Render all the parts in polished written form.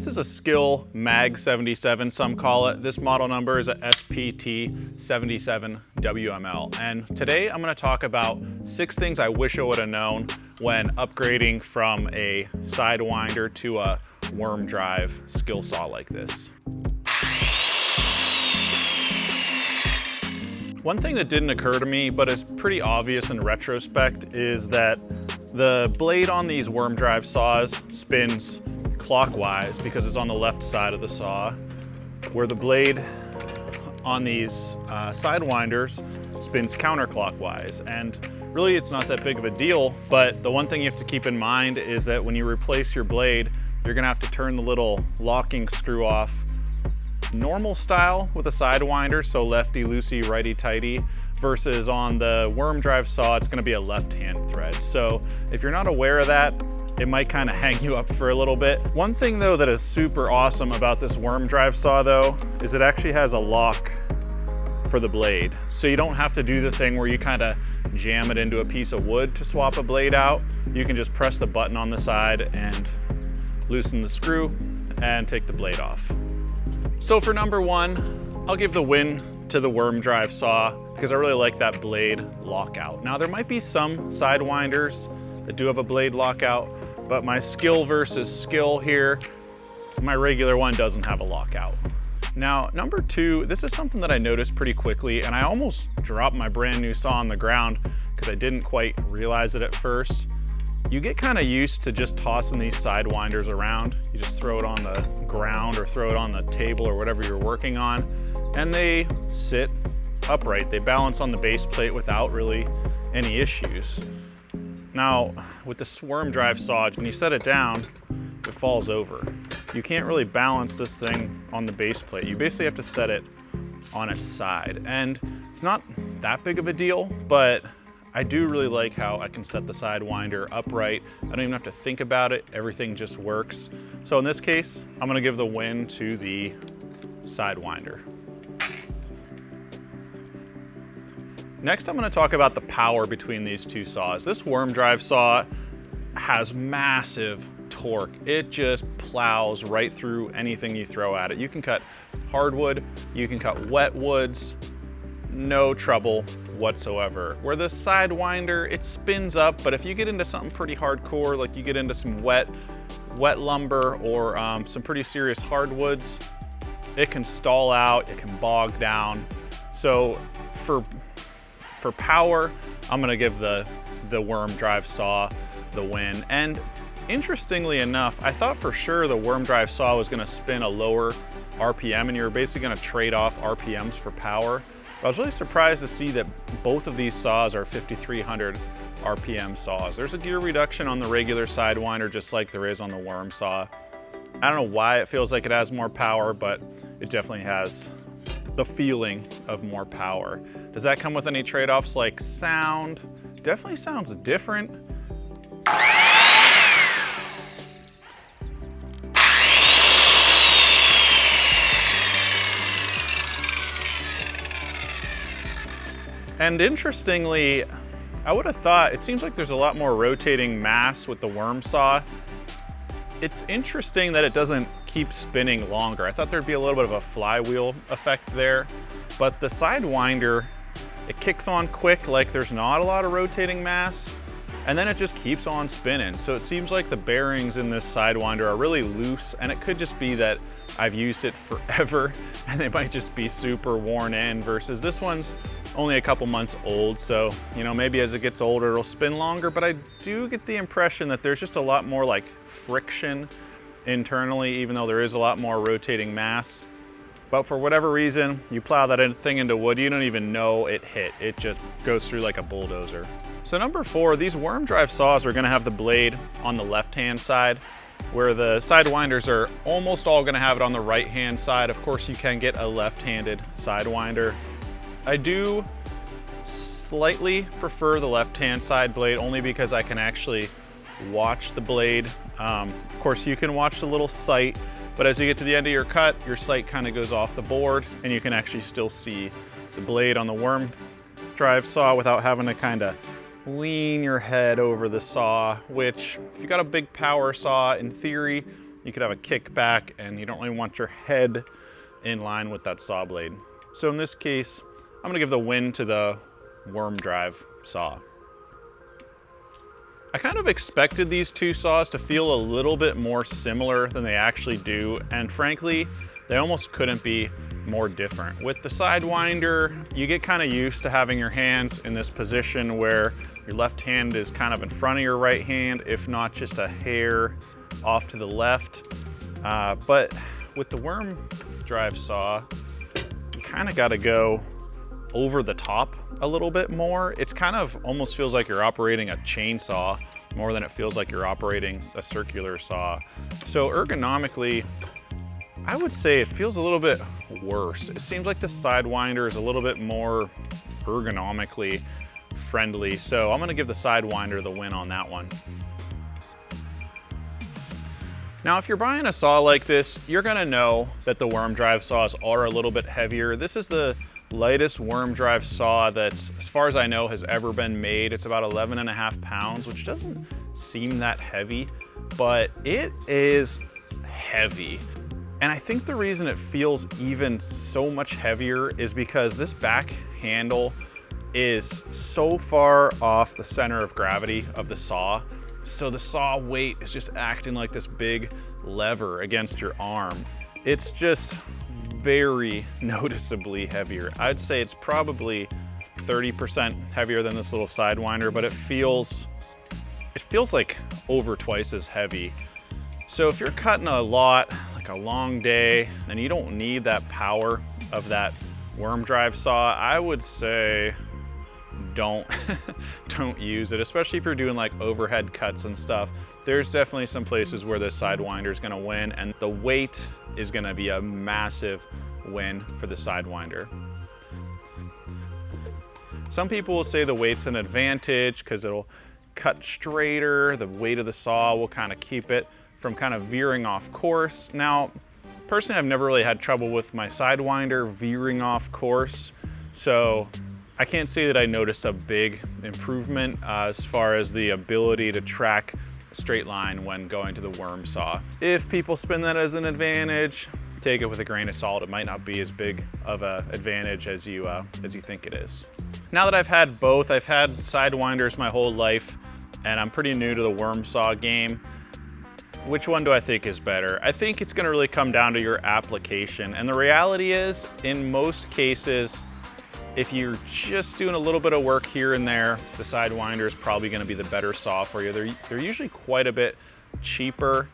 This is a Skil Mag 77, some call it. This model number is a SPT77WML. And today I'm going to talk about 6 things I wish I would have known when upgrading from a sidewinder to a worm drive skill saw like this. One thing that didn't occur to me, but is pretty obvious in retrospect, is that the blade on these worm drive saws spins clockwise because it's on the left side of the saw, where the blade on these sidewinders spins counterclockwise. And really it's not that big of a deal, but the one thing you have to keep in mind is that when you replace your blade, you're gonna have to turn the little locking screw off normal style with a sidewinder, so lefty loosey, righty tighty, versus on the worm drive saw, it's gonna be a left-hand thread. So if you're not aware of that, it might kind of hang you up for a little bit. One thing though that is super awesome about this worm drive saw though, is it actually has a lock for the blade. So you don't have to do the thing where you kind of jam it into a piece of wood to swap a blade out. You can just press the button on the side and loosen the screw and take the blade off. So for number 1, I'll give the win to the worm drive saw because I really like that blade lockout. Now there might be some sidewinders that do have a blade lockout, but my Skil versus Skil here, my regular one doesn't have a lockout. Now number 2, this is something that I noticed pretty quickly, and I almost dropped my brand new saw on the ground because I didn't quite realize it at first. You get kind of used to just tossing these sidewinders around. You just throw it on the ground or throw it on the table or whatever you're working on, and they sit upright. They balance on the base plate without really any issues. Now, with this worm drive saw, when you set it down, it falls over. You can't really balance this thing on the base plate. You basically have to set it on its side. And it's not that big of a deal, but I do really like how I can set the sidewinder upright. I don't even have to think about it. Everything just works. So in this case, I'm gonna give the win to the sidewinder. Next, I'm gonna talk about the power between these two saws. This worm drive saw has massive torque. It just plows right through anything you throw at it. You can cut hardwood, you can cut wet woods, no trouble whatsoever. Where the sidewinder, it spins up, but if you get into something pretty hardcore, like you get into some wet lumber or some pretty serious hardwoods, it can stall out, it can bog down. So for power, I'm gonna give the worm drive saw the win. And interestingly enough, I thought for sure the worm drive saw was gonna spin a lower RPM and you were basically gonna trade off RPMs for power. I was really surprised to see that both of these saws are 5,300 RPM saws. There's a gear reduction on the regular sidewinder just like there is on the worm saw. I don't know why it feels like it has more power, but it definitely has the feeling of more power. Does that come with any trade-offs like sound? Definitely sounds different. And interestingly, I would have thought, it seems like there's a lot more rotating mass with the worm saw. It's interesting that it doesn't keep spinning longer. I thought there'd be a little bit of a flywheel effect there, but the sidewinder, it kicks on quick, like there's not a lot of rotating mass, and then it just keeps on spinning. So it seems like the bearings in this sidewinder are really loose, and it could just be that I've used it forever and they might just be super worn in, versus this one's only a couple months old. So, you know, maybe as it gets older, it'll spin longer, but I do get the impression that there's just a lot more like friction internally, even though there is a lot more rotating mass. But for whatever reason, you plow that thing into wood, you don't even know it hit. It just goes through like a bulldozer. So number 4, these worm drive saws are gonna have the blade on the left-hand side, where the sidewinders are almost all gonna have it on the right-hand side. Of course, you can get a left-handed sidewinder. I do slightly prefer the left-hand side blade only because I can actually watch the blade. Of course, you can watch the little sight, but as you get to the end of your cut, your sight kind of goes off the board and you can actually still see the blade on the worm drive saw without having to kind of lean your head over the saw, which if you got a big power saw, in theory, you could have a kickback and you don't really want your head in line with that saw blade. So in this case, I'm gonna give the win to the worm drive saw. I kind of expected these two saws to feel a little bit more similar than they actually do, and frankly, they almost couldn't be more different. With the sidewinder, you get kind of used to having your hands in this position where your left hand is kind of in front of your right hand, if not just a hair off to the left. But with the worm drive saw, you kind of got to go over the top a little bit more. It's kind of almost feels like you're operating a chainsaw more than it feels like you're operating a circular saw. So ergonomically, I would say it feels a little bit worse. It seems like the sidewinder is a little bit more ergonomically friendly. So I'm gonna give the sidewinder the win on that one. Now, if you're buying a saw like this, you're gonna know that the worm drive saws are a little bit heavier. This is the lightest worm drive saw that's, as far as I know, has ever been made. It's about 11.5 pounds, which doesn't seem that heavy, but it is heavy. And I think the reason it feels even so much heavier is because this back handle is so far off the center of gravity of the saw. So the saw weight is just acting like this big lever against your arm. It's just very noticeably heavier. I'd say it's probably 30% heavier than this little sidewinder, but it feels like over twice as heavy. So if you're cutting a lot, like a long day, and you don't need that power of that worm drive saw, I would say don't use it, especially if you're doing like overhead cuts and stuff. There's definitely some places where this sidewinder is going to win, and the weight is going to be a massive win for the sidewinder. Some people will say the weight's an advantage because it'll cut straighter. The weight of the saw will kind of keep it from kind of veering off course. Now, personally, I've never really had trouble with my sidewinder veering off course, so I can't say that I noticed a big improvement as far as the ability to track a straight line when going to the worm saw. If people spin that as an advantage, take it with a grain of salt. It might not be as big of an advantage as you think it is. Now that I've had both, I've had sidewinders my whole life, and I'm pretty new to the worm saw game. Which one do I think is better? I think it's gonna really come down to your application. And the reality is, in most cases, if you're just doing a little bit of work here and there, the sidewinder is probably gonna be the better saw for you. They're usually quite a bit cheaper,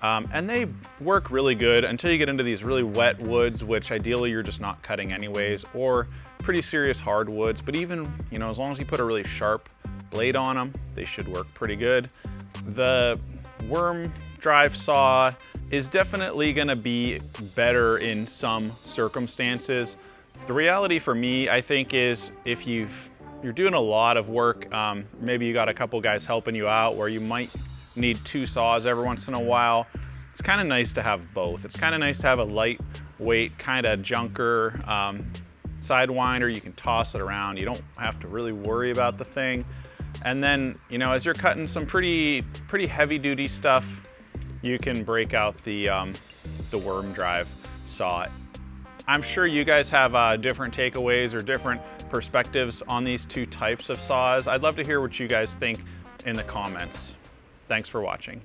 and they work really good until you get into these really wet woods, which ideally you're just not cutting anyways, or pretty serious hardwoods. But even, you know, as long as you put a really sharp blade on them, they should work pretty good. The worm drive saw is definitely gonna be better in some circumstances. The reality for me, I think, is if you're doing a lot of work, maybe you got a couple guys helping you out where you might need two saws every once in a while, it's kind of nice to have both. It's kind of nice to have a lightweight kind of junker sidewinder. You can toss it around. You don't have to really worry about the thing. And then, you know, as you're cutting some pretty heavy duty stuff, you can break out the worm drive saw. I'm sure you guys have different takeaways or different perspectives on these two types of saws. I'd love to hear what you guys think in the comments. Thanks for watching.